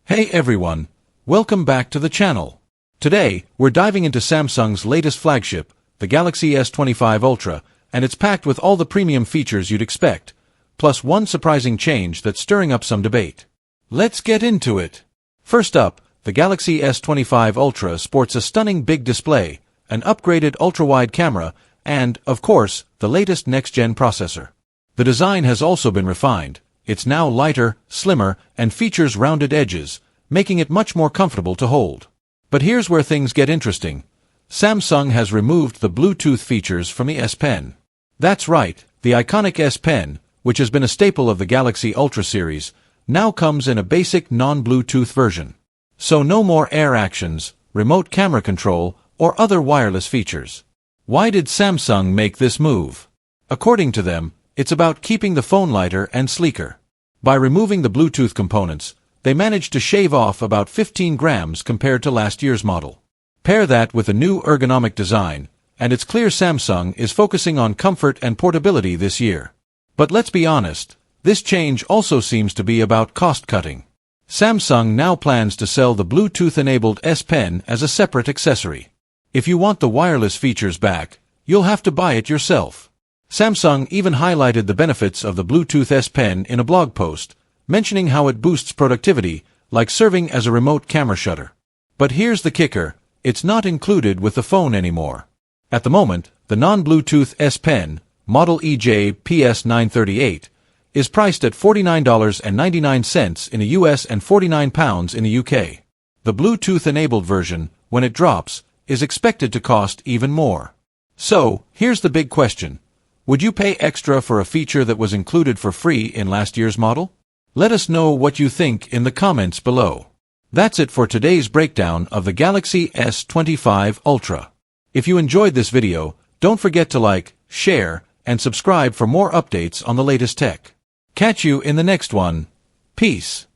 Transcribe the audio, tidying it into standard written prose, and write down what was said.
Hey everyone, welcome back to the channel. Today, we're diving into Samsung's latest flagship, the Galaxy S25 Ultra, and it's packed with all the premium features you'd expect, plus one surprising change that's stirring up some debate. Let's get into it. First up, the Galaxy S25 Ultra sports a stunning big display, an upgraded ultra-wide camera, and, of course, the latest next-gen processor. The design has also been refined. It's now lighter, slimmer, and features rounded edges, making it much more comfortable to hold. But here's where things get interesting. Samsung has removed the Bluetooth features from the S Pen. That's right, the iconic S Pen, which has been a staple of the Galaxy Ultra series, now comes in a basic non-Bluetooth version. So no more air actions, remote camera control, or other wireless features. Why did Samsung make this move? According to them, it's about keeping the phone lighter and sleeker. By removing the Bluetooth components, they managed to shave off about 15 grams compared to last year's model. Pair that with a new ergonomic design, and it's clear Samsung is focusing on comfort and portability this year. But let's be honest, this change also seems to be about cost-cutting. Samsung now plans to sell the Bluetooth-enabled S Pen as a separate accessory. If you want the wireless features back, you'll have to buy it yourself. Samsung even highlighted the benefits of the Bluetooth S Pen in a blog post, mentioning how it boosts productivity, like serving as a remote camera shutter. But here's the kicker, it's not included with the phone anymore. At the moment, the non-Bluetooth S Pen, model EJ-PS938, is priced at $49.99 in the US and £49 in the UK. The Bluetooth-enabled version, when it drops, is expected to cost even more. So, here's the big question. Would you pay extra for a feature that was included for free in last year's model? Let us know what you think in the comments below. That's it for today's breakdown of the Galaxy S25 Ultra. If you enjoyed this video, don't forget to like, share, and subscribe for more updates on the latest tech. Catch you in the next one. Peace.